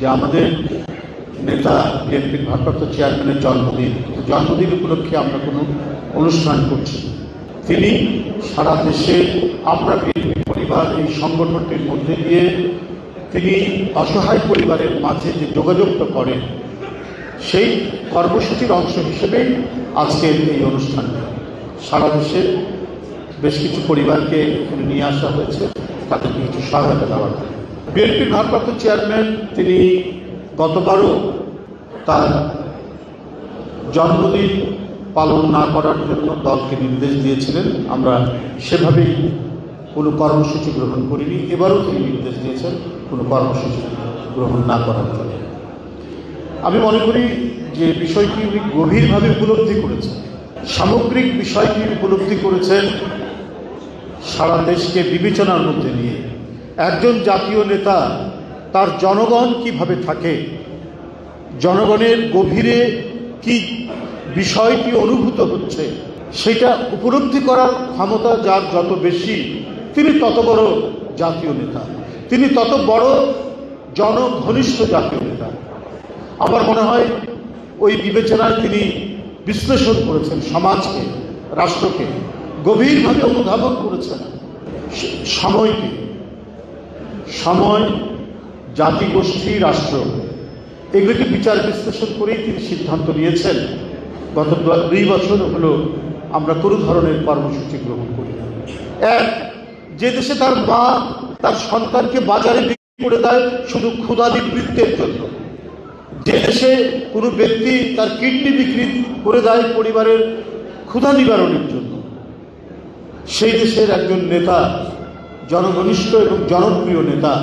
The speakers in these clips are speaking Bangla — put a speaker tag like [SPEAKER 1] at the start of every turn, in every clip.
[SPEAKER 1] যে আমাদের নেতা বিএনপির ভারপ্রাপ্ত চেয়ারম্যানের জন্মদিন উপলক্ষে আমরা কোনো অনুষ্ঠান করছি। তিনি সারা দেশে আমরা বিএনপি পরিবার এই সংগঠনটির মধ্যে দিয়ে তিনি অসহায় পরিবারের মাঝে যে যোগাযোগটা করেন, সেই কর্মসূচির অংশ হিসেবেই আজকের এই অনুষ্ঠানটি। সারা দেশে বেশ কিছু পরিবারকে এখানে নিয়ে আসা হয়েছে, তাদেরকে কিছু সহায়তা দেওয়ার জন্য। বিএনপির ভারপ্রাপ্ত চেয়ারম্যান তিনি গতবারও তার জন্মদিন পালন না করার জন্য দলকে নির্দেশ দিয়েছিলেন। আমরা সেভাবেই কোনো কর্মসূচি গ্রহণ করিনি। এবারও তিনি নির্দেশ দিয়েছেন কোনো কর্মসূচি গ্রহণ না করার জন্য। আমি মনে করি যে বিষয়টি উনি গভীরভাবে উপলব্ধি করেছেন, সামগ্রিক বিষয়টি উপলব্ধি করেছেন সারা দেশকে বিবেচনার মধ্যে নিয়ে। একজন জাতীয় নেতা তার জনগণ কিভাবে থাকে, জনগণের গভীরে কি বিষয়টি অনুভূত হচ্ছে, সেটা উপলব্ধি করার ক্ষমতা যার যত বেশি, তিনি তত বড় জাতীয় নেতা, তিনি তত বড় জনঘনিষ্ঠ জাতীয় নেতা। আমার মনে হয় ওই বিবেচনায় তিনি বিশ্লেষণ করেছেন, সমাজকে, রাষ্ট্রকে গভীরভাবে অনুধাবন করেছেন, সময়কে, সময়, জাতিগোষ্ঠী, রাষ্ট্র, এগুলিকে বিচার বিশ্লেষণ করেই তিনি সিদ্ধান্ত নিয়েছেন। গত 2 বছর হলো আমরা কোনো ধরনের কর্মসূচি গ্রহণ করি না। এক, যে দেশে তার মা তার সন্তানকে বাজারে বিক্রি করে দেয় শুধু ক্ষুধা নিবৃত্তের জন্য, যে দেশে কোনো ব্যক্তি তার কিডনি বিক্রি করে দেয় পরিবারের ক্ষুধা নিবারণের জন্য, সেই দেশের একজন নেতা, জনঘনিষ্ঠ এবং জনপ্রিয় নেতা,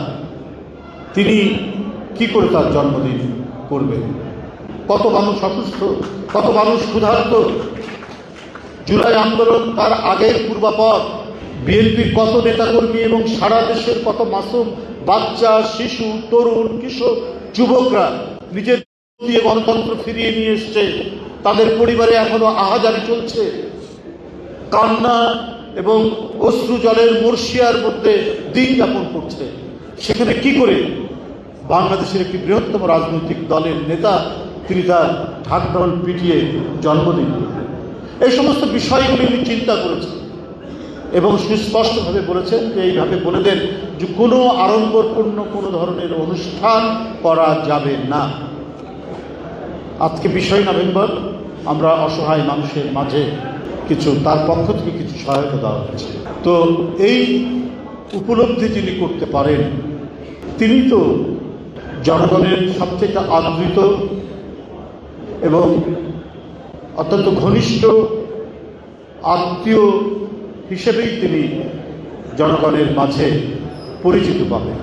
[SPEAKER 1] তিনি কি করে তার জন্মদিন করবেন? কত মানুষ অসুস্থ, কত মানুষ ক্ষুধার্ত। জুলাই আন্দোলন তার আগের পূর্বাপর, বিএনপির কত নেতাকর্মী এবং সারা দেশের কত মাসুম বাচ্চা, শিশু, তরুণ, কিশোর, যুবকরা নিজের দিয়ে গণতন্ত্র ফিরিয়ে নিয়ে এসছে। তাদের পরিবারে এখনো আহাজারি চলছে, কান্না এবং অশ্রু জলের মর্শিয়ার মধ্যে দিন যাপন করছে। সেখানে কি করে বাংলাদেশের একটি বৃহত্তম রাজনৈতিক দলের নেতা তিনি তার ঢাকঢোল পিটিয়ে জন্মদিন করবেন? এই সমস্ত বিষয়গুলি উনি চিন্তা করেছেন এবং সুস্পষ্টভাবে বলেছেন যে এইভাবে বলে দেন যে কোনো আড়ম্বরপূর্ণ কোনো ধরনের অনুষ্ঠান করা যাবে না। আজকে 20 নভেম্বর আমরা অসহায় মানুষের মাঝে কিছু তার পক্ষ থেকে কিছু সহায়তা দেওয়া হয়েছে। তো এই উপলব্ধি যিনি করতে পারেন, তিনি তো জনগণের সবথেকে আদৃত এবং অত্যন্ত ঘনিষ্ঠ আত্মীয় হিসেবেই তিনি জনগণের মাঝে পরিচিত পাবেন।